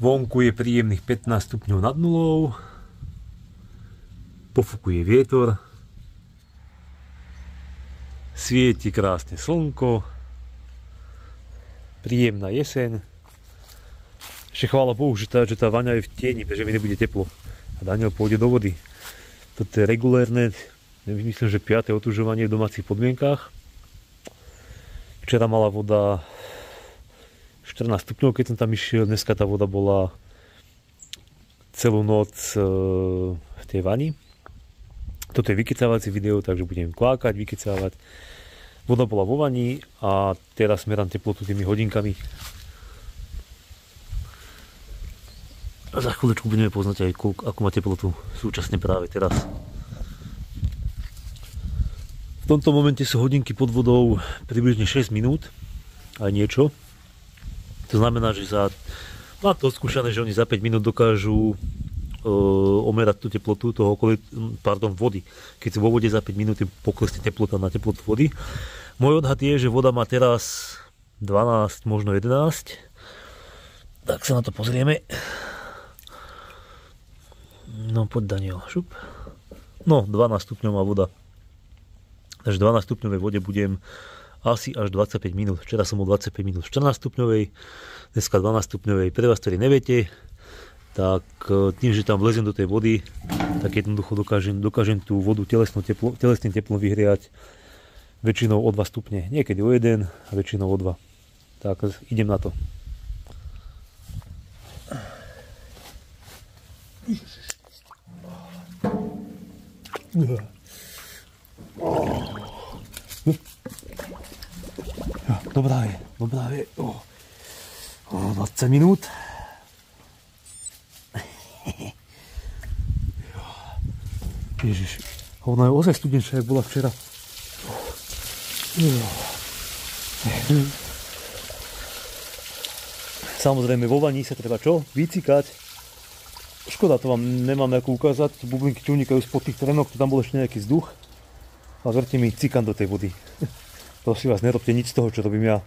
Vonku je príjemných 15 stupňov nad nulou. Pofúkuje vietor. Svieti krásne slnko. Príjemná jeseň. Ešte chvála Bohu, že tá vaňa je v tieni, pretože mi nebude teplo. A Daniel pôjde do vody. Toto je regulérne, myslím, že 5. otužovanie v domácich podmienkách. Včera mala voda 14 stupňov, keď som tam išiel. Dneska tá voda bola celú noc v tej vani. Toto je vykecávací video, takže budem kvákať, vykecávať. Voda bola vo vani a teraz merám teplotu tými hodinkami. A za chvíľečku budeme poznať aj akú má teplotu súčasne práve teraz. V tomto momente sú hodinky pod vodou približne 6 minút aj niečo. To znamená, že mám to skúšané, že oni za 5 minút dokážu omerať tú teplotu toho vody. Keď sú vo vode za 5 minút poklesne teplota na teplotu vody. Môj odhad je, že voda má teraz 12, možno 11. Tak sa na to pozrieme. No poď Daniel, šup. No 12 stupňov má voda. Takže v 12 stupňovej vode budem asi až 25 minút. Včera som bol 25 minút v 14 stupňovej, dneska 12 stupňovej. Pre vás, ktorí neviete, tak tým, že tam vlezem do tej vody, tak jednoducho dokážem tú vodu telesným teplom vyhriať väčšinou o 2 stupne. Niekedy o 1 a väčšinou o 2. Tak idem na to. Dobrá je. 20 minút. Ježiš, ona je ozaj studenčia, jak bola včera. Samozrejme, vo vani sa treba čo? Vycikať. Škoda, to vám nemám ako ukázať. Bublinky čo unikajú spod tých trenok, to tam bol ešte nejaký vzduch. A verte mi, cikam do tej vody. Prosím vás, nerobte nič z toho, čo robím ja.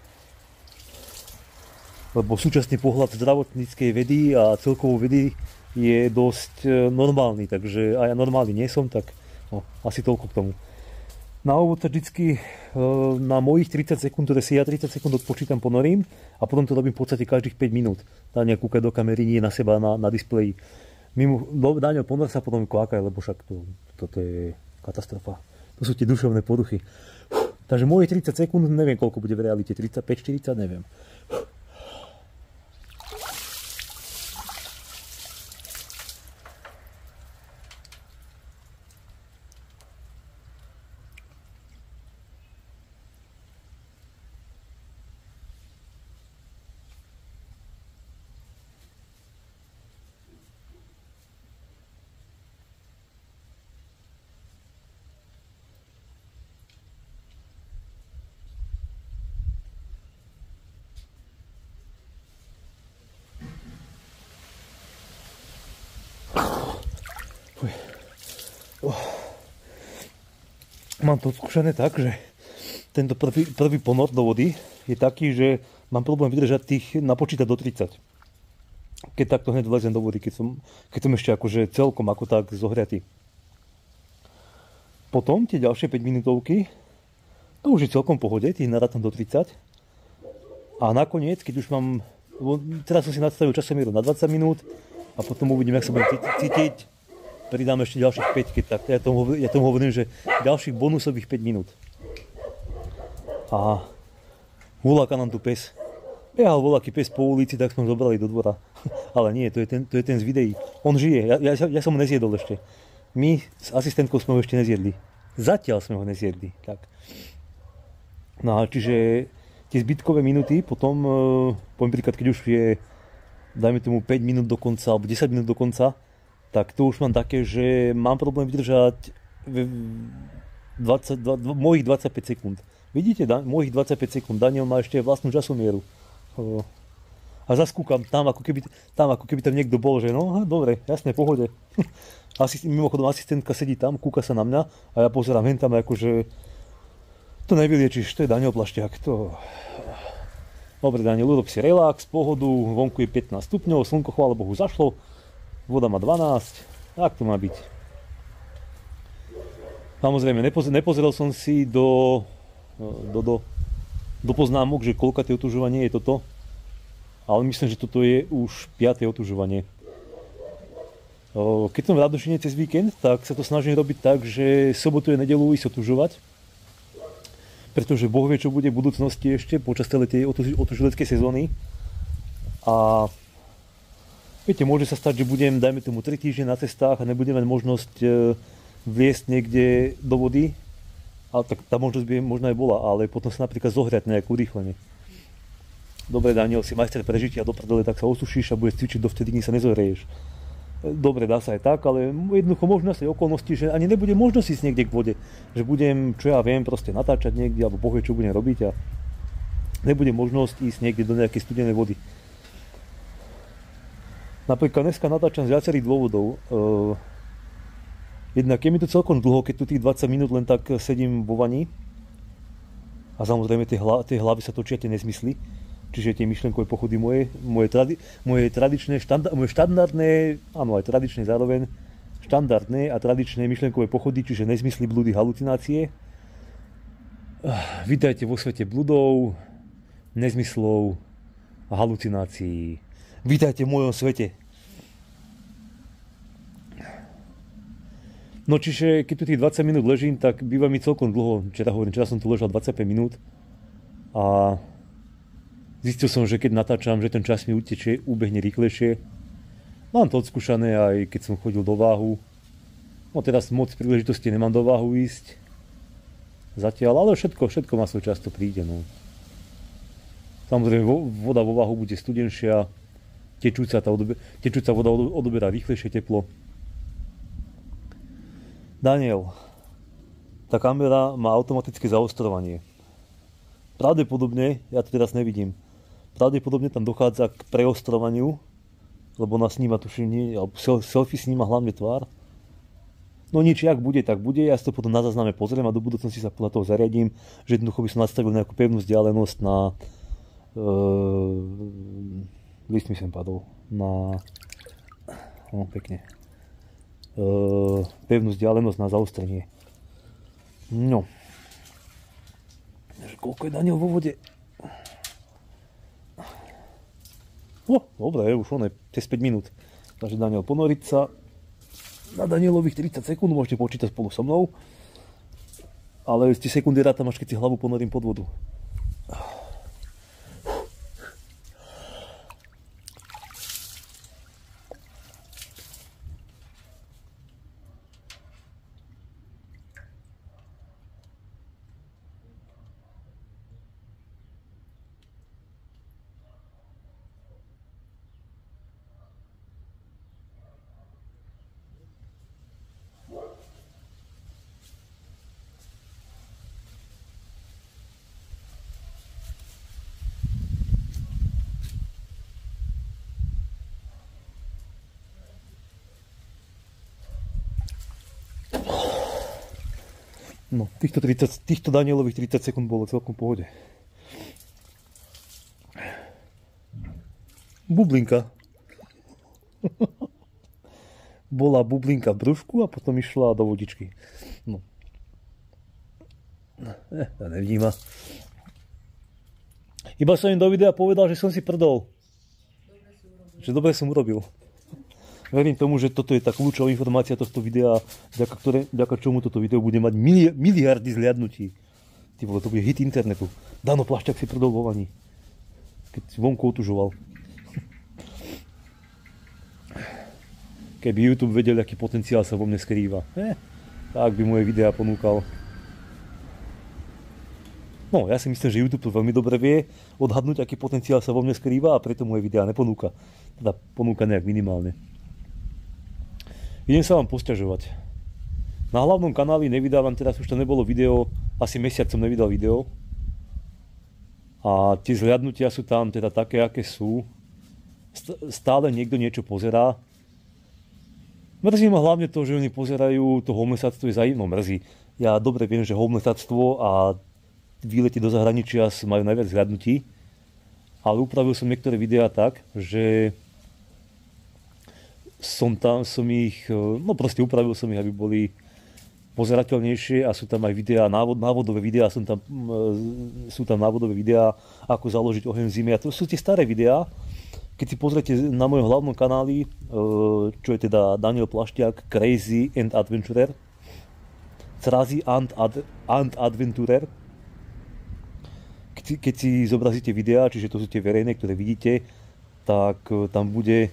Lebo súčasný pohľad zdravotníckej vedy a celkovo vedy je dosť normálny, takže a ja normálny nie som, tak no, asi toľko k tomu. Na úvod sa vždycky na mojich 30 sekúnd, ktoré si ja 30 sekúnd odpočítam, ponorím a potom to robím v podstate každých 5 minút. Daniel kúka do kamery, nie na seba na displeji. Daniel, ponor sa, potom kvákaj, lebo však toto je katastrofa. To sú tie duševné poruchy. Takže moje 30 sekúnd, neviem koľko bude v realite, 35-40, neviem. Mám to skúšané tak, že tento prvý ponor do vody je taký, že mám problém vydržať napočítať do 30. Keď takto hneď vlezem do vody, keď som ešte akože celkom ako tak zohriatý. Potom tie ďalšie 5 minútovky, to už je celkom v pohode, tých narátam do 30. A nakoniec, keď už mám, teraz som si nastavil časomieru na 20 minút a potom uvidím, jak sa budem cítiť. Pridám ešte ďalších 5, keď tak. Ja tomu hovorím, že ďalších bonusových 5 minút. A voláka nám tu pes. Behal voláky pes po ulici, tak sme ho zobrali do dvora. Ale nie, to je ten z videí. On žije, ja som ho nezjedol ešte. My s asistentkou sme ho ešte nezjedli. Zatiaľ sme ho nezjedli. Tak. No a čiže tie zbytkové minúty potom, poviem príklad, keď už je, dajme tomu 5 minút do konca, alebo 10 minút do konca, tak to už mám také, že mám problém vydržať mojich 25 sekúnd. Vidíte, mojich 25 sekúnd. Daniel má ešte vlastnú časomieru. A zaskúkam tam, ako keby tam niekto bol, že no, dobre, jasné, pohode. Mimochodom, asistentka sedí tam, kúka sa na mňa a ja pozerám hen tam, akože to nevyliečíš, to je Daniel Plašťák. Dobre, Daniel, urob si relax, pohodu, vonku je 15 stupňov, slnko chvála Bohu zašlo, voda má 12, tak to má byť. Samozrejme, nepozrel som si do poznámok, že koľkaté otužovanie je toto, ale myslím, že toto je už 5. otužovanie. Keď som v Radošine cez víkend, tak sa to snažím robiť tak, že sobotu a nedeľu ísť otužovať, pretože Boh vie, čo bude v budúcnosti ešte počas celej tej otužileckej sezóny. A viete, môže sa stať, že budem, dajme tomu, 3 týždne na cestách a nebudem mať možnosť vliesť niekde do vody. Ale tak tá možnosť by možno aj bola, ale potom sa napríklad zohriať nejak urýchlene. Dobre, Daniel, si majster prežitia do prdele, tak sa osušíš a budeš cvičiť dovtedy, kým sa nezohrieš. Dobre, dá sa aj tak, ale jednoducho možno sa aj okolnosti, že ani nebude možnosť ísť niekde k vode. Že budem, čo ja viem, proste natáčať niekde, alebo Boh vie, čo budem robiť a nebude možnosť ísť niekde do nejakej studenej vody. Napríklad dneska natáčam z viacerých dôvodov. Jednak je mi to celkom dlho, keď tu tých 20 minút len tak sedím vo vani. A samozrejme tie hlavy sa točia tie nezmysly. Čiže tie myšlenkové pochody moje tradičné, moje štandardné, áno aj tradičné zároveň, štandardné a tradičné myšlenkové pochody, čiže nezmysly, blúdy, halucinácie. Vítajte vo svete bludov, nezmyslov a halucinácií. Vítajte v mojom svete. No čiže keď tu tých 20 minút ležím, tak býva mi celkom dlho. Včera som tu ležal 25 minút a zistil som, že keď natáčam, že ten čas mi utečie, ubehne rýchlejšie. Mám to odskúšané aj keď som chodil do váhu. No teraz moc príležitosti nemám do váhu ísť. Zatiaľ, ale všetko má svoj čas, to príde. No. Samozrejme voda vo váhu bude studenšia, tečúca voda odoberá rýchlejšie teplo. Daniel, tá kamera má automatické zaostrovanie. Pravdepodobne, ja to teraz nevidím, pravdepodobne tam dochádza k preostrovaniu, lebo ona sníma, tuším, alebo selfie sníma hlavne tvár. No nič, jak bude, tak bude, ja si to potom na zázname pozriem a do budúcnosti sa podľa toho zariadím, že jednoducho by som nastavil nejakú pevnú vzdialenosť na... list mi sem padol, na... No, pekne. Pevnú vzdialenosť na zaostrenie. No. Koľko je Daniel vo vode? Dobre, už on je cez 5 minút. Takže Daniel, ponoriť sa na Danielových 30 sekúnd, môžete počítať spolu so mnou. Ale tie sekundy rátam, až keď si hlavu ponorím pod vodu. No, týchto Danielových 30 sekúnd bolo celkom v pohode. Bublinka. Bola bublinka v brúšku a potom išla do vodičky. No. Ja nevníma. Iba som im do videa povedal, že som si prdol. Že dobre som urobil. Verím tomu, že toto je tá kľúčová informácia tohto videa, vďaka čomu toto video bude mať miliardy zhliadnutí. Ty vole, to bude hit internetu. Dano Plašťák si prdol vo vani. Keď si vonku otužoval. Keby YouTube vedel, aký potenciál sa vo mne skrýva. Tak by moje videá ponúkal. No, ja si myslím, že YouTube to veľmi dobre vie odhadnúť, aký potenciál sa vo mne skrýva a preto moje videá neponúka. Teda ponúka nejak minimálne. Idem sa vám posťažovať. Na hlavnom kanáli nevydávam, teraz už to nebolo video, asi mesiac som nevydal video. A tie zhliadnutia sú tam teda také, aké sú. Stále niekto niečo pozerá. Mrzí ma hlavne to, že oni pozerajú to homelessatstvo, je zaujímavé, mrzí. Ja dobre viem, že homelessatstvo a výlety do zahraničia majú najviac zhliadnutí. ale upravil som niektoré videá tak, že som ich, no proste upravil som ich, aby boli pozerateľnejšie a sú tam aj videá, návodové videá, sú tam návodové videá, ako založiť oheň v zime. A to sú tie staré videá. Keď si pozriete na mojom hlavnom kanáli, čo je teda Daniel Plašťák, Crazy and Adventurer, Crazy and Adventurer, keď si zobrazíte videá, čiže to sú tie verejné, ktoré vidíte, tak tam bude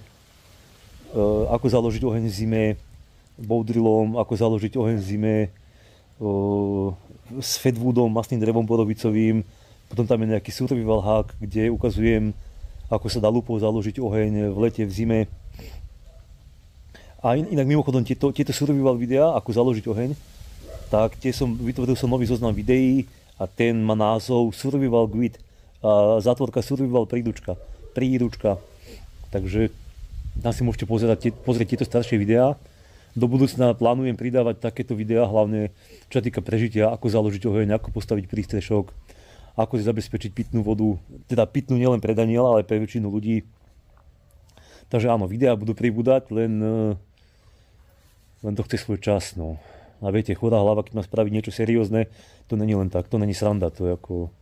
ako založiť oheň v zime, boudrilom, ako založiť oheň v zime, s fedwoodom, masným drevom borovicovým, potom tam je nejaký survival hack, kde ukazujem, ako sa dá lupou založiť oheň v lete, v zime. A inak mimochodom tieto survival videá, ako založiť oheň, tak vytvoril som nový zoznam videí a ten má názov Survival Guide, zátvorka Survival príručka. Takže tam si môžete pozrieť tieto staršie videá. Do budúcna plánujem pridávať takéto videá, hlavne čo sa týka prežitia, ako založiť oheň, ako postaviť prístrešok, ako si zabezpečiť pitnú vodu, teda pitnú nielen pre Daniela, ale pre väčšinu ľudí. Takže áno, videá budú pribúdať, len to chce svoj čas. No. A viete, chorá hlava, keď má spraviť niečo seriózne, to není len tak, to není sranda, to je ako...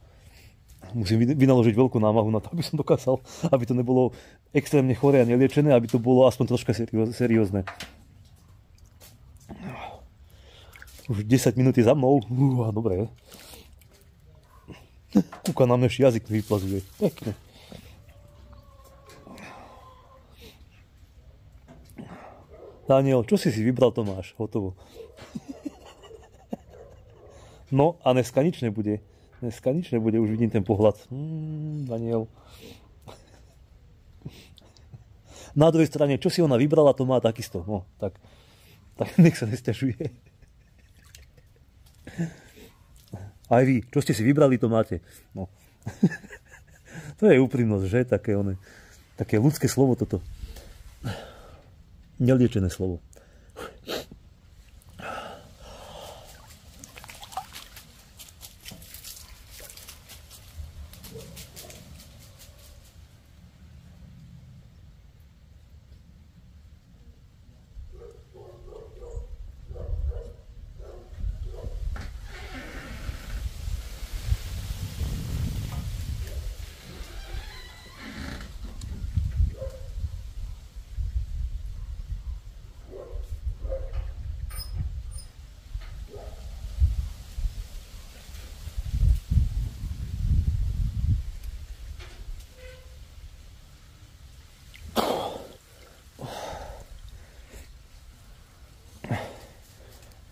Musím vynaložiť veľkú námahu na to, aby som dokázal, aby to nebolo extrémne choré a neliečené, aby to bolo aspoň troška seriózne. Už 10 minút je za mnou. Dobre. Kúka na mňa, jazyk vyplazuje. Pekne. Daniel, čo si vybral, to máš. Hotovo. No a dneska nič nebude. Už vidím ten pohľad. Daniel. Na druhej strane, čo si ona vybrala, to má takisto. No, tak nech sa nesťažuje. Aj vy, čo ste si vybrali, to máte. No. To je úprimnosť, že? Také ľudské slovo toto. Neliečené slovo.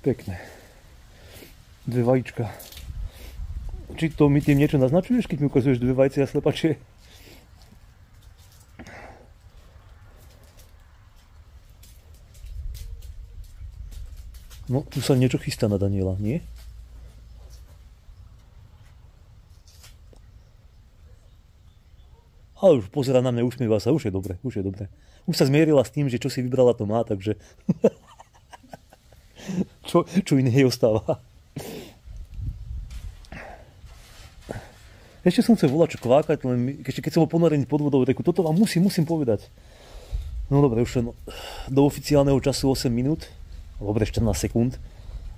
Pekné. 2 vajíčka. Či to mi tým niečo naznačuješ, keď mi ukazuješ 2 vajcia a slepačie? No, tu sa niečo chystá na Daniela, nie? Ale už pozerá na mňa, usmieva sa, už je dobre. Už sa zmierila s tým, že čo si vybrala, to má, takže... Čo iné jej ostáva. Ešte som chcel volať, čo kvákať, len keď som bol ponorený pod vodou, tak toto vám musím povedať. No dobre, už do oficiálneho času 8 minút, dobre, 14 sekúnd.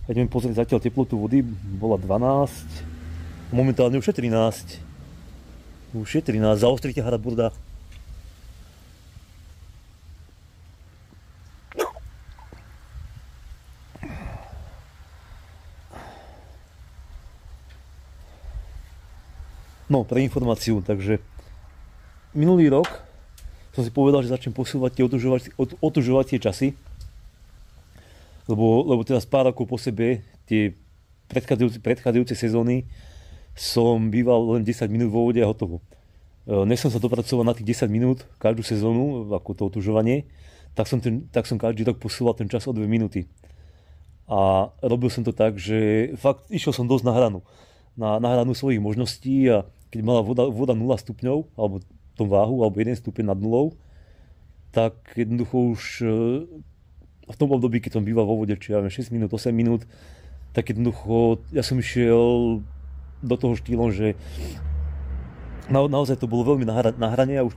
Ideme pozrieť zatiaľ teplotu vody, bola 12, momentálne už je 13. Zaostrite haraburda. No, pre informáciu, takže minulý rok som si povedal, že začnem posúvať tie otužovacie časy, lebo teraz pár rokov po sebe, tie predchádzajúce sezóny, som býval len 10 minút vo vode a hotovo. Než som sa dopracoval na tých 10 minút každú sezónu, ako to otužovanie, tak som každý rok posúval ten čas o 2 minúty. A robil som to tak, že fakt išiel som dosť na hranu svojich možností a keď mala voda 0 stupňov, alebo tom váhu, alebo 1 stupeň nad nulou, tak jednoducho už v tom období, keď som býval vo vode, či ja 6 minút, 8 minút, tak jednoducho ja som išiel do toho štýlom, že naozaj to bolo veľmi na hrane a už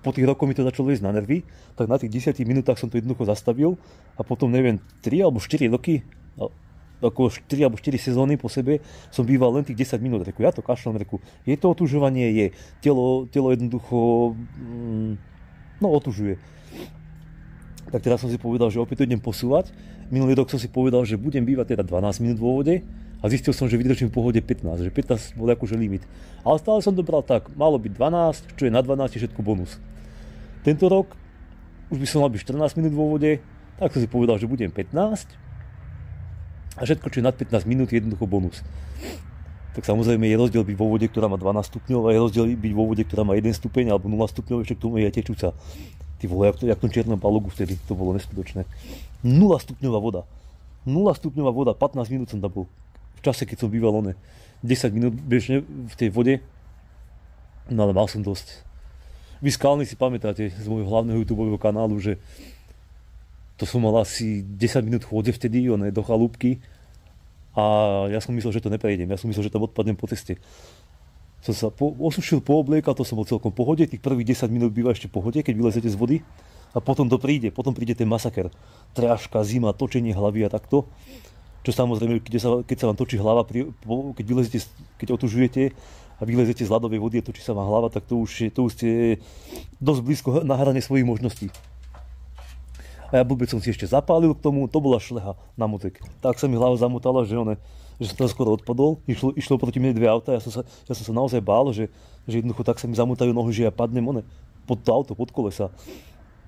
po tých rokoch mi to začalo ísť na nervy, tak na tých 10 minútach som to jednoducho zastavil a potom neviem, 3 alebo 4 roky, ako 4 alebo 4 sezóny po sebe som býval len tých 10 minút, reku, ja to kašľam, reku, je to otužovanie, je, telo jednoducho, otužuje. Tak teraz som si povedal, že opäť to idem posúvať, minulý rok som si povedal, že budem bývať teda 12 minút vo vode, a zistil som, že vydržím v pohode 15, že 15 bol akože limit. Ale stále som to bral tak, malo byť 12, čo je na 12 je všetko bonus. Tento rok už by som mal byť 14 minút vo vode, tak som si povedal, že budem 15 a všetko, čo je nad 15 minút je jednoducho bonus. Tak samozrejme je rozdiel byť vo vode, ktorá má 12 stupňov a je rozdiel byť vo vode, ktorá má 1 stupeň alebo 0 stupňov, ešte k tomu je aj tečúca. Ty vole, jak tom čiernom palogu vtedy, to bolo neskutočné. 0 stupňová voda. 0 stupňová voda, 15 minút som tam bol. V čase, keď som býval 10 minút bežne v tej vode, no ale mal som dosť. Vy skalní si pamätáte z môjho hlavného YouTubeového kanálu, že to som mal asi 10 minút chôdze vtedy, do chalúbky a ja som myslel, že to neprejdem, ja som myslel, že tam odpadnem po ceste. Som sa osušil, poobliekal, to som bol celkom v pohode, tých prvých 10 minút býva ešte v pohode, keď vylezete z vody a potom príde ten masaker. Triažka, zima, točenie hlavy a takto. Čo samozrejme, keď sa vám točí hlava, keď otužujete a vylezete z ľadovej vody a točí sa vám hlava, tak to už ste dosť blízko na hrane svojich možností. A ja blbec som si ešte zapálil k tomu, to bola šleha na mozek. Tak sa mi hlava zamotala, že som tam skoro odpadol, išlo proti mne 2 auta, ja som sa naozaj bál, že jednoducho tak sa mi zamotajú nohy, že ja padnem pod to auto, pod kolesa.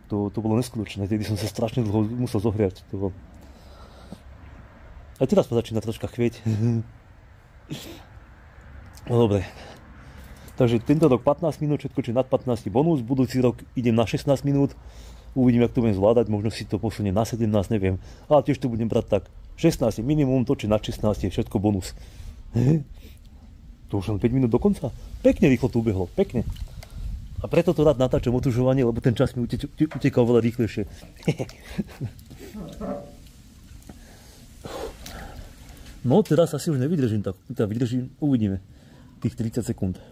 To bolo neskutočné, tedy som sa strašne dlho musel zohriať. A teraz ma začína troška chvieť. No dobre. Takže tento rok 15 minút, všetko čo nad 15 bonus, budúci rok idem na 16 minút. Uvidím, jak to budem zvládať, možno si to posunie na 17, neviem. Ale tiež to budem brať tak. 16 je minimum, to či nad 16 je všetko bonus. To už len 5 minút do konca. Pekne rýchlo to ubehlo, pekne. A preto to rád natáčam otužovanie, lebo ten čas mi utekal veľa rýchlejšie. No teraz asi už nevydržím, tak vydržím, uvidíme. Tých 30 sekúnd.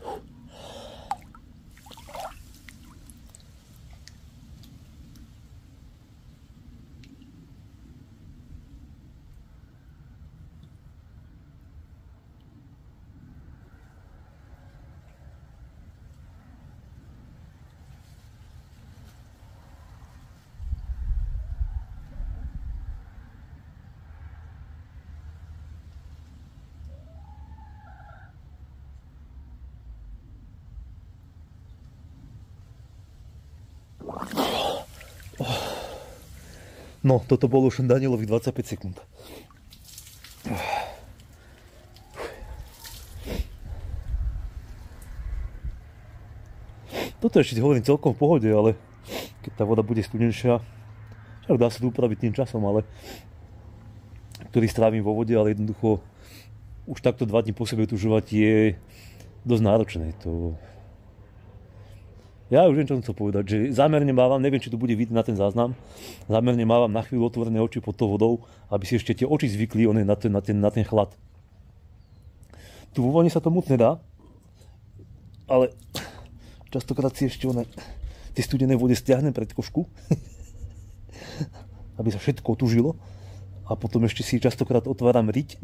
No, toto bolo už Danielových 25 sekúnd. Toto ešte hovorím celkom v pohode, ale keď tá voda bude studenšia, však dá sa to upraviť tým časom, ale ktorý strávim vo vode, ale jednoducho už takto 2 dní po sebe tužovať je dosť náročné. Ja už viem, čo som chcel povedať, že zámerne mávam, neviem, či to bude vidieť na ten záznam, zámerne mávam na chvíľu otvorené oči pod tou vodou, aby si ešte tie oči zvykli na ten chlad. Tu vo vane sa to moc nedá, ale častokrát si ešte tie studené vode stiahnem pred košku, aby sa všetko otužilo a potom ešte si častokrát otváram riť,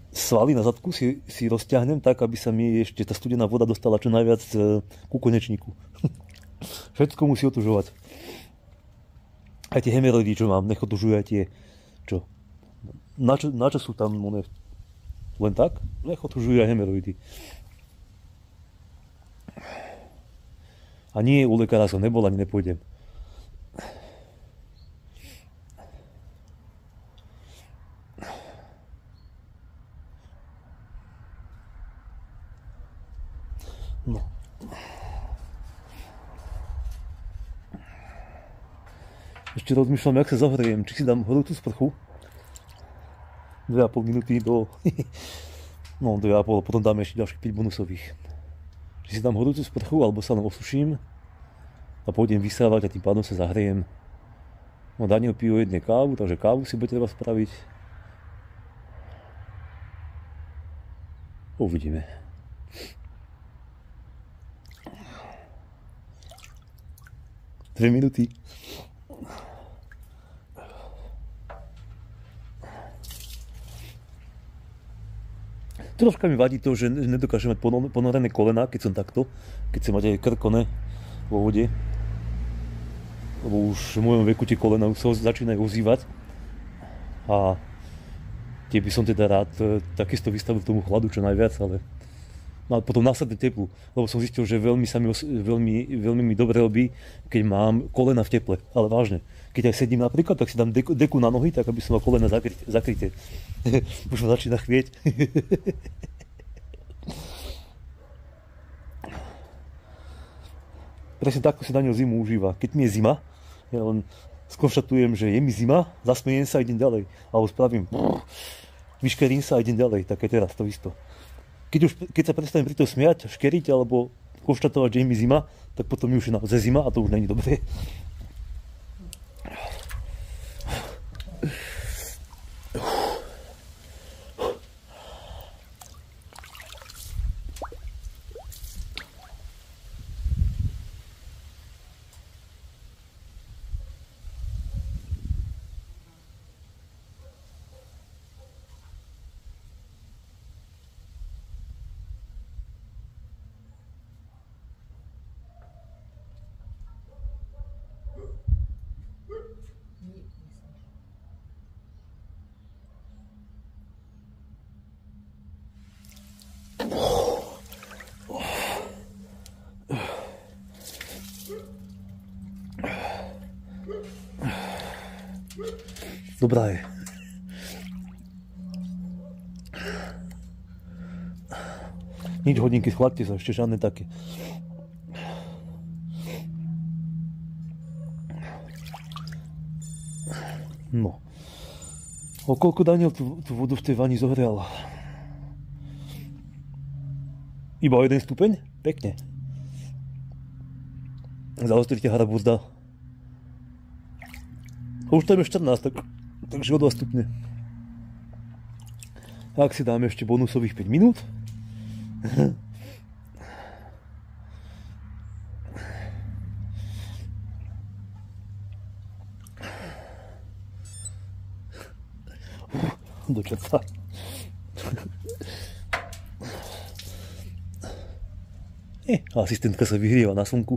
svaly na zadku si rozťahnem tak, aby sa mi ešte tá studená voda dostala čo najviac ku konečníku. Všetko musí otužovať. Aj tie hemeroidy, čo mám, nech otužujú aj tie, čo? Na čo sú tam len tak? Nech otužujú aj hemeroidy. A nie, u lekára som nebol, ani nepôjdem. No. Ešte rozmýšľam, jak sa zohriem, či si dám horúcu sprchu. 2,5 minúty do... No, 2,5, potom dáme ešte ďalších 5 bonusových. Či si dám horúcu sprchu, alebo sa len osuším a pôjdem vysávať a tým pádom sa zahrejem. No, Daniel pije jedne kávu, takže kávu si bude treba spraviť. Uvidíme. Dve minúty. Troška mi vadí to, že nedokážem mať ponorené kolena, keď som takto. Keď sa máte krkone vo vode. Lebo už v mojom veku tie kolena už sa začínajú ozývať. A tie by som teda rád takisto vystavil tomu chladu čo najviac, ale potom následne teplu. Lebo som zistil, že veľmi mi dobre robí, keď mám kolena v teple. Ale vážne. Keď aj sedím napríklad, tak si dám deku na nohy, tak aby som mal kolena zakryté. Už ma začína chvieť. Presne takto si Daniel zimu užíva. Keď mi je zima, ja len skonštatujem, že je mi zima, zasmejem sa a idem ďalej. Alebo spravím vyškerím sa a idem ďalej. Tak aj teraz to isto. Keď sa prestavím pri to smiať, škeriť alebo konštatovať, že je mi zima, tak potom mi už je naozaj zima a to už není dobré. Dobrá je. Nič hodinky, schladte sa, ešte žiadne také. No. O koľko Daniel tú vodu v tej vani zohrial? Iba o 1 stupeň? Pekne. Zaostrite harabuzda. Už tam je 14, takže o 2 stupne. Ak si dáme ešte bonusových 5 minút. Dočať sa. Asistentka sa vyhrieva na slnku.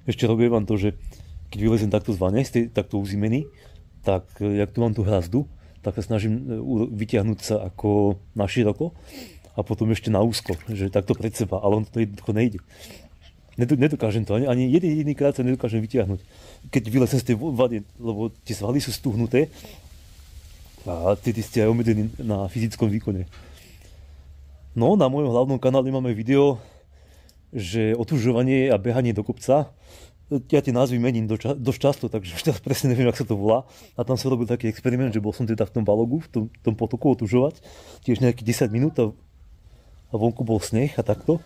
Ešte robím vám to, že keď vylezem takto z vane, takto uzimený, tak jak tu mám tú hrazdu, tak sa snažím vytiahnuť sa ako na široko a potom ešte na úzko, že takto pred seba, ale on to jednoducho nejde. Nedokážem to, ani jediný krát sa nedokážem vytiahnuť. Keď vylezem z tej vady, lebo tie svaly sú stuhnuté a ty ste aj obmedzení na fyzickom výkone. No, na mojom hlavnom kanále máme video, že otužovanie a behanie do kopca. Ja tie názvy mením dosť často, takže už teraz presne neviem, jak sa to volá. A tam sa robil taký experiment, že bol som teda v tom balogu, v tom potoku otužovať, tiež nejakých 10 minút a vonku bol sneh a takto.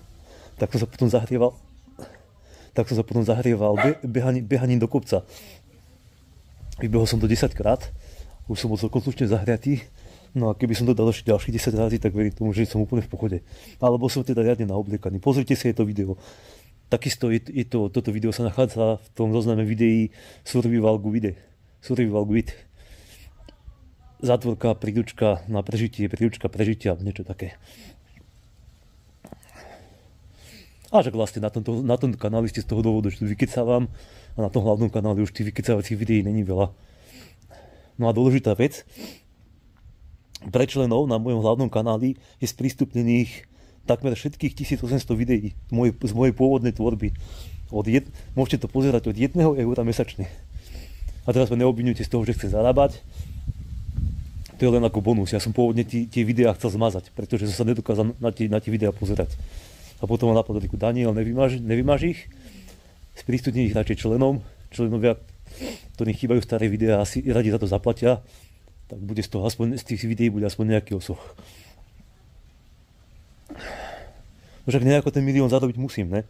Tak som sa potom zahrieval behaním do kopca. Vybehol som to 10 krát, už som bol celkom slušne zahriatý. No a keby som to dal ešte ďalších 10 razy, tak verím tomu, že som úplne v pohode. Alebo som teda riadne naobliekaný. Pozrite si to video. Takisto toto video sa nachádza v tom zozname videí Survival Guide. Zátvorka, príručka na prežitie, príručka prežitia, niečo také. A že vlastne na tom kanáli ste z toho dôvodu, že tu vykecávam a na tom hlavnom kanáli už tých vykecávacích videí není veľa. No a dôležitá vec, pre členov na mojom hlavnom kanáli je sprístupnených takmer všetkých 1800 videí z mojej pôvodnej tvorby. Môžete to pozerať od 1 € mesačne. A teraz ma neobviňujte z toho, že chcem zarábať. To je len ako bonus. Ja som pôvodne tie videá chcel zmazať, pretože som sa nedokázal na tie videá pozerať. A potom ma napadlo, Daniel, nevymaž ich, sprístupni ich radšej členovia, ktorým chýbajú staré videá, asi radi za to zaplatia, tak bude z toho aspoň z tých videí bude aspoň nejaký osoch. Však nejako ten 1 000 000 zarobiť musím, ne?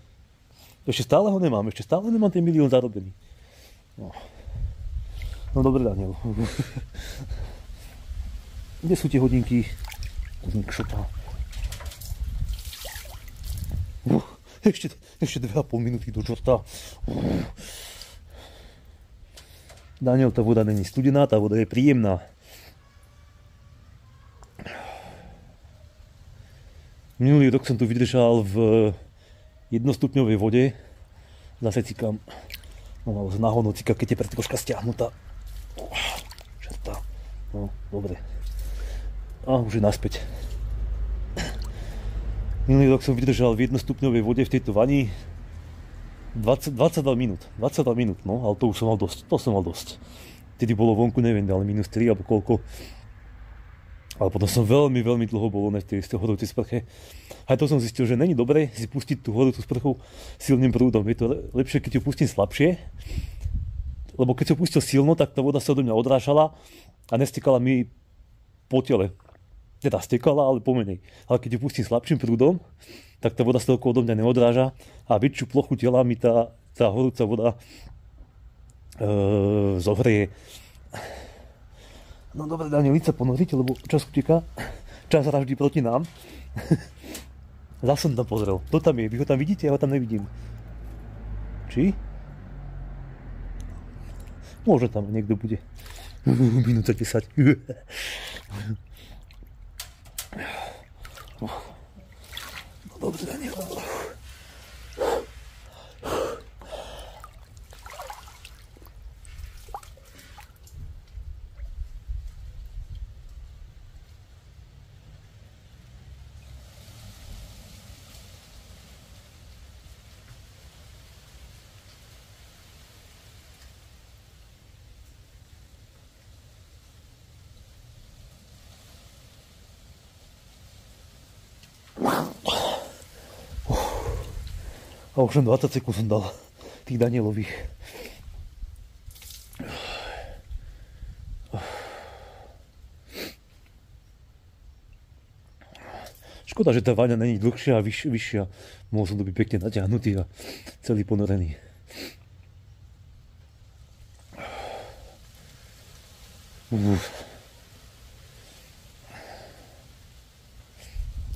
Ešte stále ho nemám, ten 1 000 000 zarobený. No. No dobre, Daniel. Kde sú tie hodinky? Hodník šopa. Ešte 2,5 minúty do čorta. Daniel, tá voda není studená, tá voda je príjemná. Minulý rok som tu vydržal v jednostupňovej vode. Zase cikam. No, náhodou cika, keď je troška stiahnutá. Čerta. No, dobre. A už je naspäť. Minulý rok som vydržal v jednostupňovej vode v tejto vani 22 minút, no, ale to už som mal dosť. Vtedy bolo vonku, neviem, ale minus 3 alebo koľko. Ale potom som veľmi dlho bol z tej horúcej sprche. Aj to som zistil, že není dobré si pustiť tú horúcu sprchu silným prúdom. Je to lepšie, keď ju pustím slabšie, lebo keď som pustil silno, tak tá voda sa odo mňa odrážala a nestekala mi po tele. Teda stekala, ale pomenej. Ale keď ju pustím slabším prúdom, tak tá voda sa odo mňa neodráža a väčšiu plochu tela mi tá horúca voda zohreje. No dobre, Daniel, íď sa ponoriť, lebo čas uteká. Čas raždí proti nám. Zas som tam pozrel. To tam je, vy ho tam vidíte, ja ho tam nevidím. Či? Možno tam niekto bude. Minúta 10. No dobre, Daniel. A už len 20 sekúnd som dal tých Danielových. Škoda, že tá vaňa není dlhšia a vyššia. Mohol som to byť pekne natiahnutý a celý ponorený.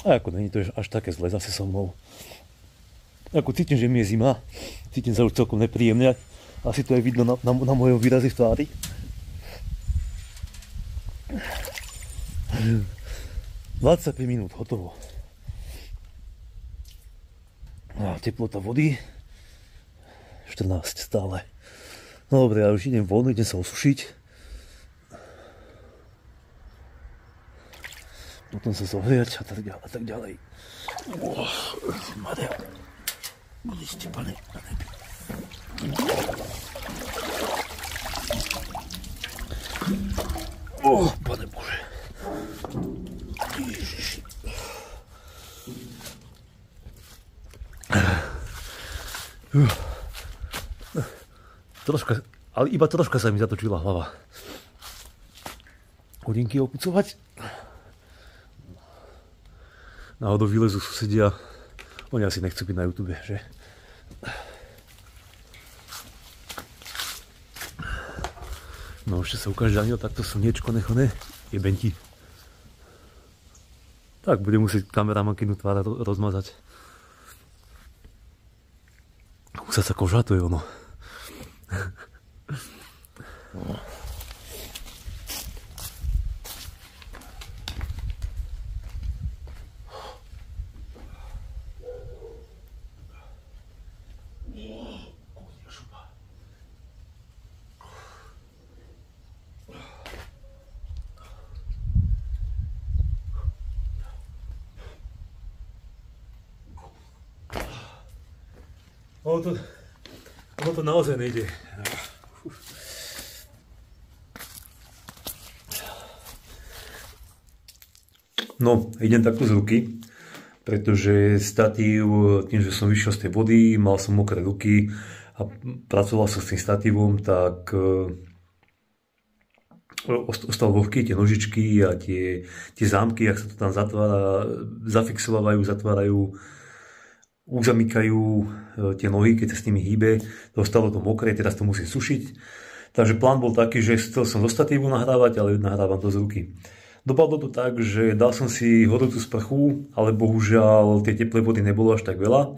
A ako není to až také zle zase so mnou. Ako cítim, že mi je zima, cítim sa už celkom nepríjemne, asi to aj vidno na mojom výrazi v tvári. ...25 minút, hotovo. A teplota vody 14 stále. No dobre, ja už idem von, idem sa osušiť. Potom sa zohriať a tak ďalej. Maria. Budete, pane. Pane Bože. Ježiši. Troška, ale iba troška sa mi zatočila hlava. Hodinky opucovať. Náhodou vylezú susedia. Oni asi nechcú byť na YouTube, že? No ešte sa ukáže Daniel, takto slniečko nechoné, jebenti. Tak bude musieť kameramankynu tvára rozmazať. Kúsa sa koža, to je ono. Ono to naozaj nejde. No, idem takto z ruky, pretože statív, tým, že som vyšiel z tej vody, mal som mokré ruky a pracoval som s tým statívom, tak ostal vlhký, tie nožičky a tie zámky, ak sa to tam zatvára, zafixovávajú, zatvárajú, uzamykajú tie nohy, keď sa s nimi hýbe, dostalo to mokré, teraz to musím sušiť. Takže plán bol taký, že chcel som zo statívu nahrávať, ale nahrávam to z ruky. Dopadlo to tak, že dal som si horúcu sprchu, ale bohužiaľ tie teplé vody nebolo až tak veľa.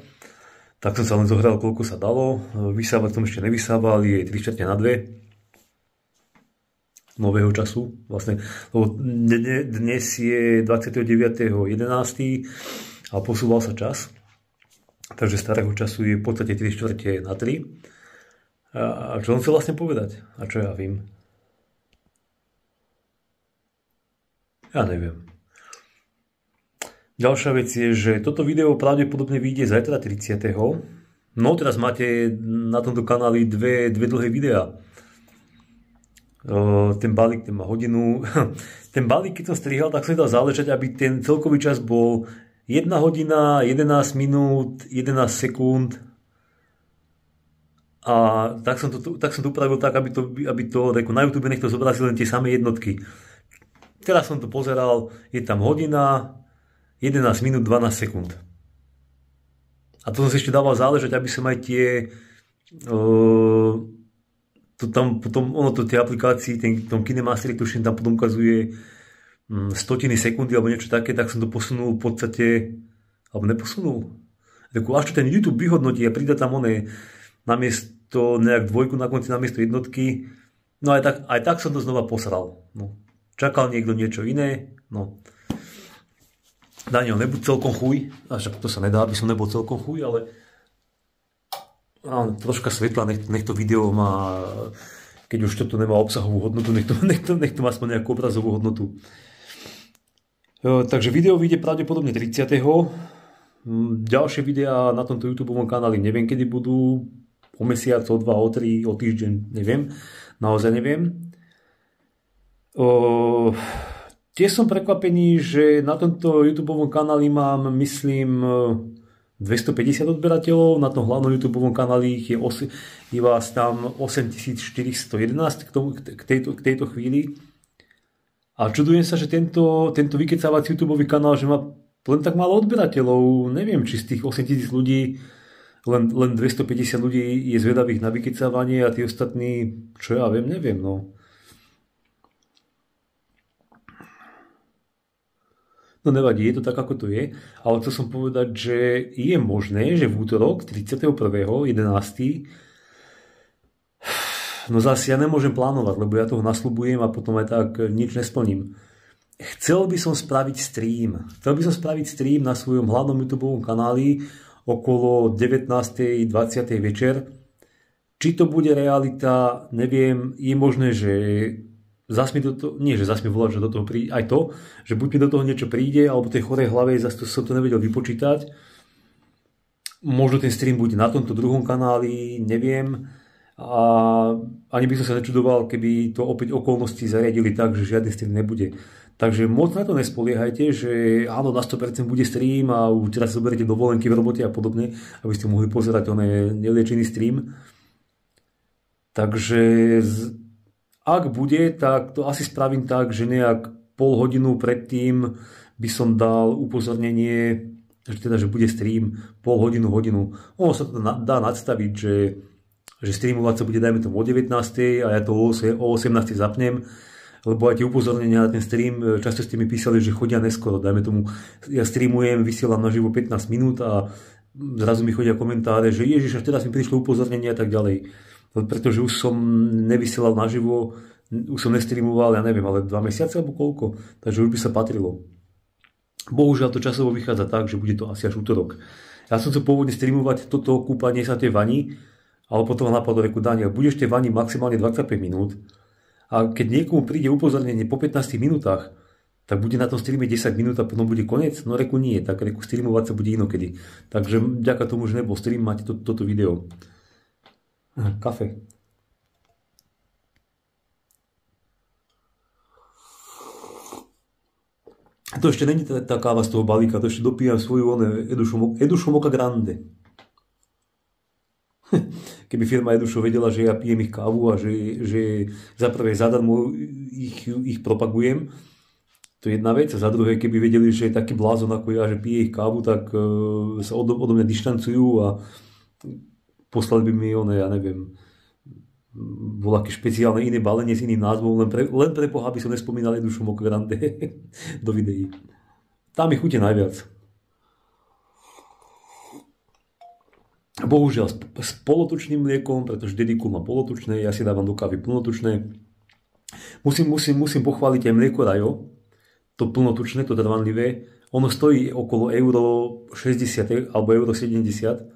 Tak som sa len zohral, koľko sa dalo. Vysávať som ešte nevysával, je 3/4 nového času. Vlastne, lebo dnes je 29.11. a posúval sa čas. Takže starého času je v podstate 3/4 na 3. A čo som chcel vlastne povedať? A čo ja vím? Ja neviem. Ďalšia vec je, že toto video pravdepodobne vyjde zajtra 30. No teraz máte na tomto kanáli dve dlhé videá. Ten balík, ten má hodinu. Ten balík, keď som strihal, tak som dal záležať, aby ten celkový čas bol 1 hodina, 11 minút, 11 sekúnd. A tak som to upravil tak, aby to na YouTube nech to zobrazil len tie samé jednotky. Teraz som to pozeral, je tam hodina, 11 minút, 12 sekúnd. A to som si ešte dával záležať, aby som aj tie tie aplikácii, tom KineMaster, tuším, tam potom ukazuje stotiny sekundy alebo niečo také, tak som to posunul v podstate, alebo neposunul. Až to ten YouTube vyhodnotí a pridá tam namiesto nejak dvojku na konci, namiesto jednotky. No aj tak som to znova posral. No. Čakal niekto niečo iné. No. Daniel, nebuď celkom chuj. Až to sa nedá, aby som nebol celkom chuj, ale troška svetla, nech to video má, keď už toto nemá obsahovú hodnotu, nech to má aspoň nejakú obrazovú hodnotu. Takže video vyjde pravdepodobne 30. Ďalšie videá na tomto YouTube kanáli neviem, kedy budú. O mesiac, o 2, o 3, o týždeň, neviem. Naozaj neviem. Tiež som prekvapený, že na tomto YouTube kanáli mám, myslím, 250 odberateľov. Na tom hlavnom YouTube kanáli je vás tam 8411 k tejto chvíli. A čudujem sa, že tento vykecávací YouTube kanál, že má len tak málo odberateľov. Neviem, či z tých 8000 ľudí len 250 ľudí je zvedavých na vykecávanie a tí ostatní, čo ja viem, neviem, no. No nevadí, je to tak, ako to je, ale chcel som povedať, že je možné, že v útorok 31.11. No zase ja nemôžem plánovať, lebo ja toho nasľubujem a potom aj tak nič nesplním. Chcel by som spraviť stream. Na svojom hlavnom YouTube kanáli okolo 19.20 večer. Či to bude realita, neviem. Je možné, že zas mi volať, že do toho príde aj to, že buď mi do toho niečo príde, alebo tej chorej hlave zase som to nevedel vypočítať. Možno ten stream bude na tomto druhom kanáli, neviem. A ani by som sa nečudoval, keby to opäť okolnosti zariadili tak, že žiadny stream nebude. Takže moc na to nespoliehajte, že áno, na 100% bude stream a už teraz si zoberiete dovolenky v robote a podobne, aby ste mohli pozerať neliečený stream. Takže ak bude, tak to asi spravím tak, že nejak pol hodinu predtým by som dal upozornenie, že bude stream pol hodinu. Ono sa to dá nadstaviť, že streamovať sa bude, dajme tomu o 19. a ja to o 18. zapnem, lebo aj tie upozornenia na ten stream, často ste mi písali, že chodia neskoro, dajme tomu, ja streamujem, vysielam naživo 15 minút a zrazu mi chodia komentáre, že ježiš, až teraz mi prišlo upozornenie a tak ďalej. Pretože už som nevysielal naživo, už som nestreamoval, ja neviem, ale 2 mesiace alebo koľko, takže už by sa patrilo. Bohužiaľ to časovo vychádza tak, že bude to asi až útorok. Ja som chcel pôvodne streamovať toto kúpanie sa tej vani, ale potom napadlo, reku Daniel, budeš tej vani maximálne 25 minút, a keď niekomu príde upozornenie po 15 minútach, tak bude na tom streame 10 minút a potom bude koniec? No reku nie, tak reku streamovať sa bude inokedy. Takže vďaka tomu, že nebol stream, máte toto video. Kafe. To ešte není tá káva z toho balíka, to ešte dopíjam svoju Edušo Moka Grande. Keby firma Edušo vedela, že ja pijem ich kávu a že za prvé zadarmo ich propagujem, to je jedna vec. A za druhé, keby vedeli, že je taký blázon ako ja, že pije ich kávu, tak sa odo mňa dištancujú a poslali by mi ja neviem, bolo aké špeciálne iné balenie s iným názvom, len pre Boha, aby som nespomínal jednu Šumok Grande do videí. Tam mi chutí najviac. Bohužiaľ s polotučným mliekom, pretože Dedikul má polotučné, ja si dávam do kávy plnotučné. Musím pochváliť aj mlieko Rajo, to plnotučné, to trvanlivé. Ono stojí okolo €60 alebo €70,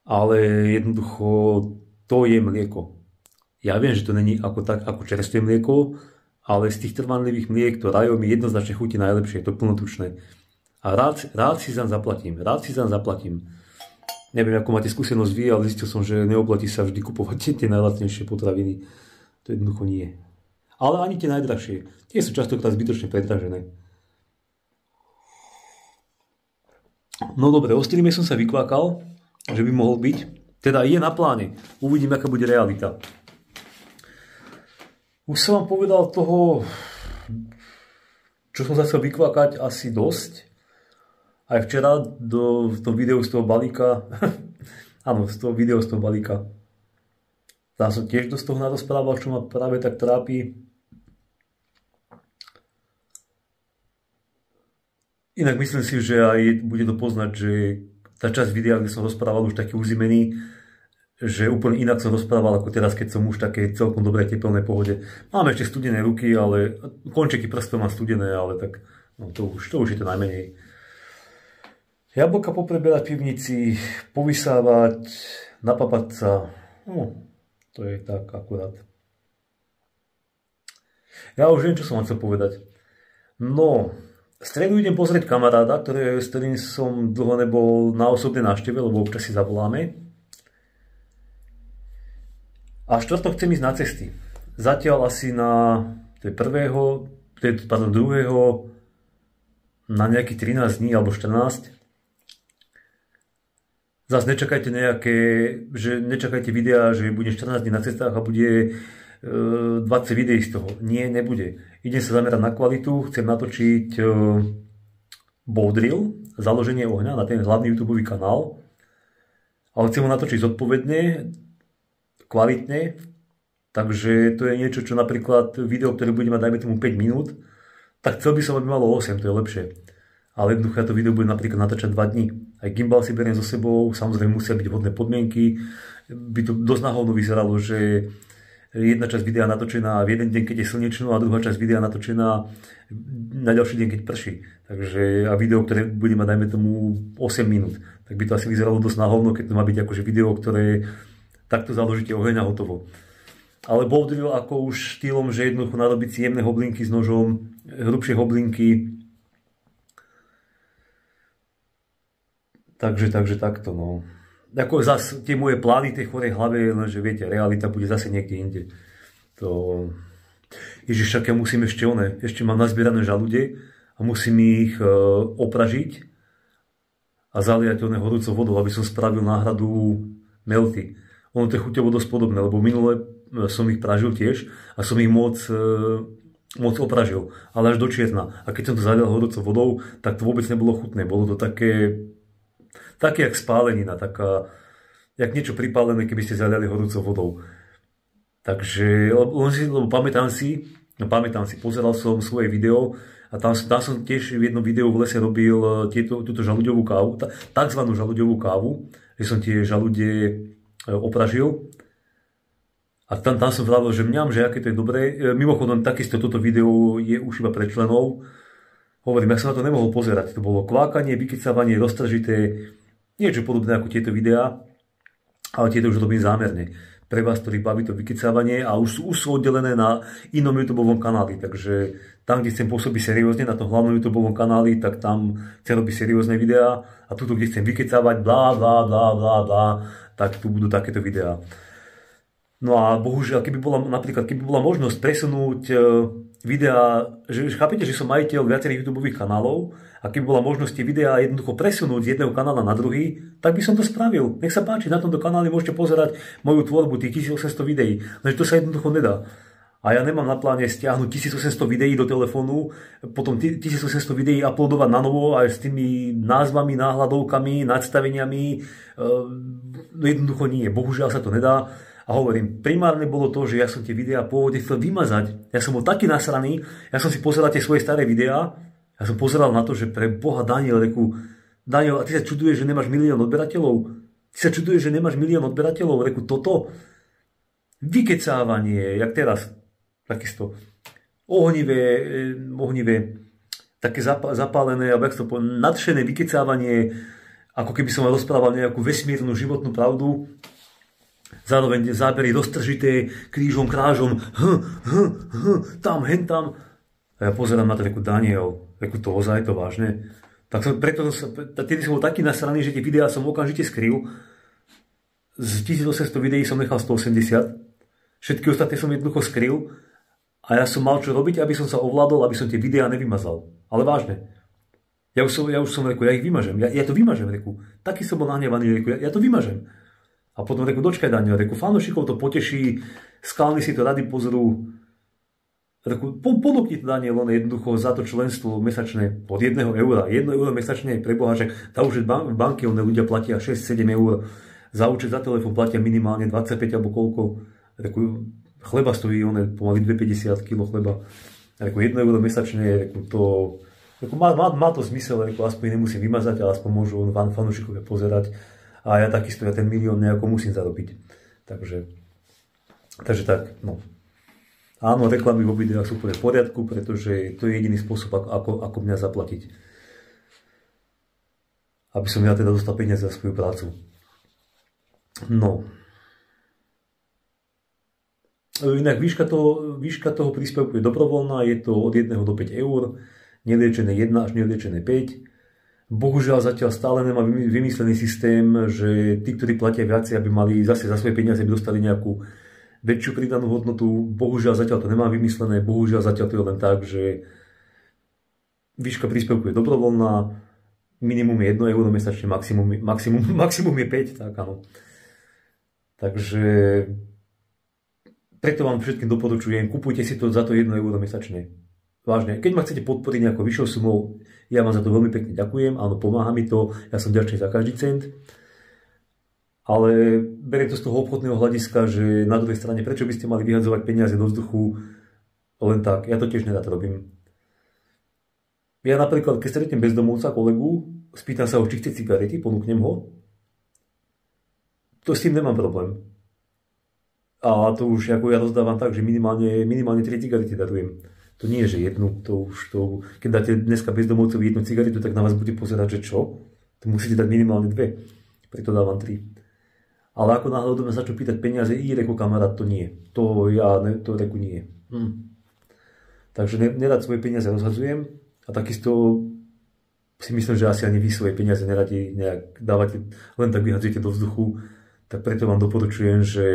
ale jednoducho to je mlieko. Ja viem, že to není ako čerstvé mlieko, ale z tých trvanlivých mliek to Rajo mi jednoznačne chutí najlepšie, to plnotučné. A rád si zaň zaplatím. Neviem, ako máte skúsenosť vy, ale zistil som, že neoplatí sa vždy kupovať tie najlacnejšie potraviny. To jednoducho nie. Ale ani tie najdrahšie. Tie sú častokrát zbytočne predražené. No dobre, o streame som sa vykvákal, že by mohol byť. Teda je na pláne. Uvidím, aká bude realita. Už som vám povedal toho, čo som sa chcel vykvákať, asi dosť. Aj včera v tom videu z toho balíka, áno, z toho videa z toho balíka, tam som tiež dosť toho narozprával, čo ma práve tak trápi. Inak myslím si, že aj bude to poznať, že tá časť videa, kde som rozprával už taký uzimený, že úplne inak som rozprával ako teraz, keď som už v takej celkom dobrej tepelnej pohode. Mám ešte studené ruky, ale končeky prstov mám studené, ale tak no, to už je to najmenej. Jablka popreberať v pivnici, povysávať, napapať sa, no, to je tak akurát. Ja už viem, čo som vám chcel povedať. No, v stredu idem pozrieť kamaráda, s ktorým som dlho nebol na osobnej návšteve, lebo občas si zavoláme. A štvrtok chcem ísť na cesty. Zatiaľ asi na druhého, na nejakých 13 dní alebo 14. Zas nečakajte nečakajte videá, že bude 14 dní na cestách a bude 20 videí z toho. Nie, nebude. Idem sa zamerať na kvalitu, chcem natočiť Bodril, založenie ohňa na ten hlavný YouTube kanál, ale chcem ho natočiť zodpovedne, kvalitne, takže to je niečo, čo napríklad video, ktoré bude mať dajme tomu 5 minút, tak chcel by som, aby malo 8, to je lepšie. Ale jednoducho to video bude napríklad natáčať 2 dní. Aj gimbal si beriem so sebou, samozrejme musia byť vhodné podmienky. By to dosť náhodno vyzeralo, že jedna časť videa natočená v jeden deň, keď je slnečno, a druhá časť videa natočená na ďalší deň, keď prší. Takže a video, ktoré bude mať dajme tomu 8 minút, tak by to asi vyzeralo dosť náhodno, keď to má byť akože video, ktoré takto založíte oheň a hotovo. Ale Bodril ako už štýlom, že jednoducho narobiť si jemné hoblinky s nožom, hrubšie hoblinky. Takže takto, no. Ako zase tie moje plány tej chorej hlave, lenže viete, realita bude zase niekde inde. To... Ježiš, však ja musím ešte mám nazbierané žalude a musím ich opražiť a zaliať horúcou vodou, aby som spravil náhradu melty. Ono to je chuťovo dosť podobné, lebo minule som ich pražil tiež a som ich moc opražil, ale až do čierna. A keď som to zalial horúcou vodou, tak to vôbec nebolo chutné. Bolo to také jak spálenina, jak niečo pripálené, keby ste zaliali horúcou vodou. Takže, lebo pamätám si, pozeral som svoje video a tam som tiež v jednom videu v lese robil túto žaluďovú kávu, takzvanú žaluďovú kávu, že som tie žalude opražil. A tam som vravil, že mňam, že aké to je dobré. Mimochodom, takisto toto video je už iba pre členov. Hovorím, ja som na to nemohol pozerať. To bolo kvákanie, vykecávanie, roztržité, niečo podobné ako tieto videá, ale tieto už robím zámerne. Pre vás, ktorých baví to vykecávanie a už sú oddelené na inom YouTubeovom kanáli, takže tam, kde chcem pôsobiť seriózne na tom hlavnom YouTubeovom kanáli, tak tam chcem robiť seriózne videá a tuto, kde chcem vykecávať blá, tak tu budú takéto videá. No a bohužiaľ, keby bola možnosť presunúť videá, že chápete, že som majiteľ viacerých YouTubeových kanálov a keby bola možnosť tie videá jednoducho presunúť z jedného kanála na druhý, tak by som to spravil. Nech sa páči, na tomto kanáli môžete pozerať moju tvorbu, tých 1800 videí, lenže to sa jednoducho nedá. A ja nemám na pláne stiahnuť 1800 videí do telefónu, potom 1800 videí uploadovať na novo aj s tými názvami, náhľadovkami, nadstaveniami. Jednoducho nie, bohužiaľ sa to nedá. A hovorím, primárne bolo to, že ja som tie videá pôvodne chcel vymazať. Ja som bol taký nasraný, ja som si pozeral tie svoje staré videá, ja som pozeral na to, že pre Boha Daniel, Daniel, a ty sa čuduješ, že nemáš 1 000 000 odberateľov? Ty sa čuduješ, že nemáš 1 000 000 odberateľov? Toto vykecávanie, jak teraz, takisto ohnivé, také zapálené, alebo jak to povedal, nadšené vykecávanie, ako keby som rozprával nejakú vesmírnu životnú pravdu, zároveň zábery roztržité, krížom, krážom, tam, hen tam. A ja pozerám na to, Daniel, to ozaj, to vážne. Tak preto tedy som bol taký nasraný, že tie videá som okamžite skryl. Z 1800 videí som nechal 180. Všetky ostatné som jednoducho skryl. A ja som mal čo robiť, aby som sa ovládol, aby som tie videá nevymazal. Ale vážne. Ja už som ja ich vymažem. Ja to vymažem, Taký som bol nahnevaný, ja to vymažem. A potom dočkaj, Daniel, fanošikov to poteší, skalní si to rady pozrú. Ponúkni to, Daniel, jednoducho za to členstvo mesačné od 1 eura. 1 euro mesačne, preboha, že tá už v banke ľudia platia 6-7 eur. Za účet, za telefón platia minimálne 25 alebo koľko. Chleba stojí pomaly 2,50 kg chleba. 1 euro mesačne, má to zmysel, aspoň nemusím vymazať, ale aspoň môžu fanúšikovia pozerať. A ja takisto, ja ten milión nejako musím zarobiť. Takže tak, no. Áno, reklamy vo videách sú úplne v poriadku, pretože to je jediný spôsob, ako mňa zaplatiť. Aby som ja teda dostal peniaze za svoju prácu. No. Inak výška toho príspevku je dobrovoľná, je to od 1 do 5 eur, neliečené 1 až neliečené 5. Bohužiaľ zatiaľ stále nemá vymyslený systém, že tí, ktorí platia viacej, aby mali zase za svoje peniaze, aby dostali nejakú väčšiu pridanú hodnotu. Bohužiaľ zatiaľ to nemá vymyslené, bohužiaľ zatiaľ to je len tak, že výška príspevku je dobrovoľná, minimum je 1 euro mesačne, maximum je 5, tak áno. Takže preto vám všetkým doporučujem, kupujte si to za to 1 euro mesačne. Vážne, keď ma chcete podporiť nejakou vyššou sumou, ja vám za to veľmi pekne ďakujem, áno, pomáha mi to, ja som vďačný za každý cent, ale beriem to z toho obchodného hľadiska, že na druhej strane, prečo by ste mali vyhadzovať peniaze do vzduchu len tak, ja to tiež nerad robím. Ja napríklad, keď stretnem bezdomovca, kolegu, spýtam sa ho, či chce cigarety, ponúknem ho, to s tým nemám problém. A to už ako ja rozdávam tak, že minimálne 3 cigarety darujem. To nie je, že jednu, keď dáte dneska bezdomovcovi 1 cigaretu, tak na vás bude pozerať, že čo? To musíte dať minimálne 2, preto dávam 3. Ale ako náhle budeme začať pýtať peniaze, kamarát, to nie. To nie. Takže nerad svoje peniaze rozhadzujem a takisto si myslím, že asi ani vy svoje peniaze neradi nejak dávate, len tak vyhadzujete do vzduchu, tak preto vám doporučujem, že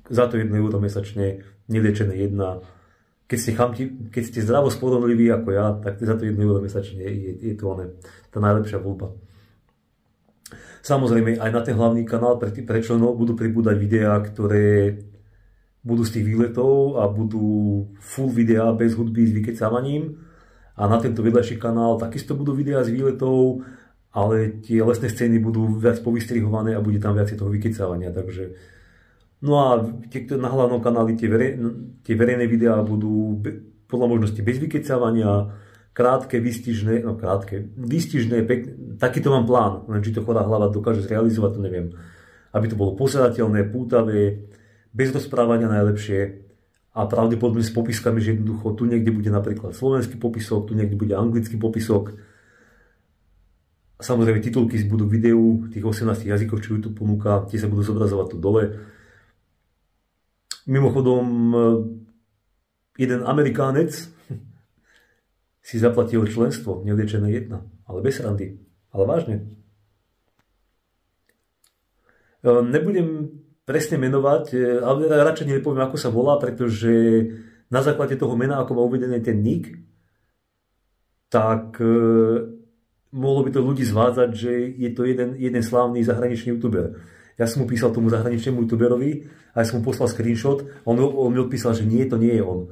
za to 1 euro mesačne, neliečené 1. Keď ste zdravo sporodliví ako ja, tak za to 1 euro mesačne je to tá najlepšia voľba. Samozrejme, aj na ten hlavný kanál pre členov budú pribúdať videá, ktoré budú z tých výletov a budú full videá bez hudby s vykecávaním. A na tento vedľajší kanál takisto budú videá z výletov, ale tie lesné scény budú viac povystrihované a bude tam viac toho vykecávania. Takže no a na hlavnom kanáli tie verejné videá budú podľa možnosti bez vykecávania, krátke, výstižné, pekné. Takýto mám plán, len či to chorá hlava dokáže zrealizovať, to neviem. Aby to bolo pozerateľné, pútavé, bez rozprávania najlepšie a pravdepodobne s popiskami, že jednoducho tu niekde bude napríklad slovenský popisok, tu niekde bude anglický popisok. Samozrejme titulky budú k videu, tých 18 jazykov, čo YouTube ponúka, tie sa budú zobrazovať tu dole. Mimochodom, jeden Amerikánec si zaplatil členstvo, neliečené 1, ale bez randy, ale vážne. Nebudem presne menovať, ale radšej nepoviem, ako sa volá, pretože na základe toho mena, ako má uvedený ten nick, tak mohlo by to ľudí zvádzať, že je to jeden slávny zahraničný youtuber. Ja som mu písal tomu zahraničnému youtuberovi a ja som mu poslal screenshot a on mi odpísal, že nie, to nie je on.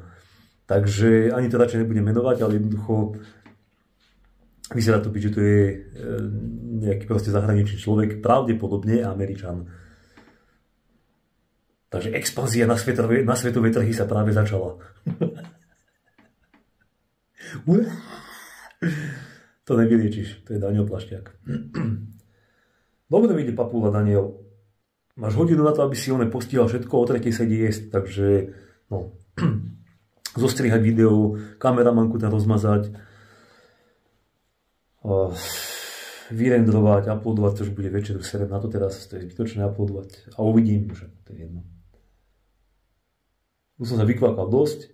Takže ani to radšej nebudem menovať, ale jednoducho vyzerá to byť, že to je nejaký proste zahraničný človek, pravdepodobne Američan. Takže expanzia na svetové trhy sa práve začala. To nevyliečiš, to je Daniel Plašťák. Dobre vidie papula, Daniel. Máš hodinu na to, aby si postihal všetko, o 3:00 sedí jesť, takže no, zostrihať video, kameramanku tam rozmazať, vyrendrovať, uploadovať, to už bude večer, serem na to teraz, to je zbytočné uploadovať a uvidím, že to je jedno. Už som sa vykvákal dosť.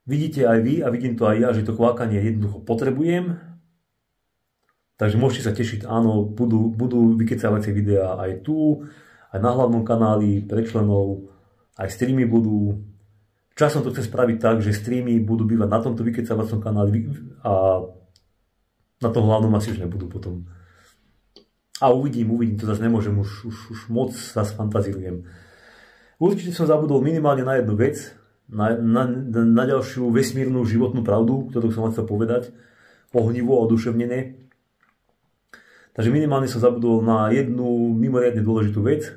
Vidíte aj vy a vidím to aj ja, že to kvákanie jednoducho potrebujem. Takže môžete sa tešiť, áno, budú vykecávacie videá aj tu, aj na hlavnom kanáli pre členov, aj streamy budú. Časom to chcem spraviť tak, že streamy budú bývať na tomto vykecávacom kanáli a na tom hlavnom asi už nebudú potom. A uvidím, to zase nemôžem, už moc zase fantazírujem. Určite som zabudol minimálne na jednu vec, na ďalšiu vesmírnu životnú pravdu, ktorú som vám chcel povedať, ohnivo a oduševnené. Takže minimálne som zabudol na jednu mimoriadne dôležitú vec.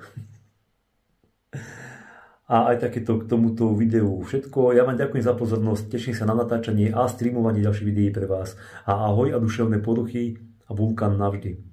A aj takéto k tomuto videu všetko. Ja vám ďakujem za pozornosť, teším sa na natáčanie a streamovanie ďalších videí pre vás. A ahoj a duševné poruchy a vulkán navždy.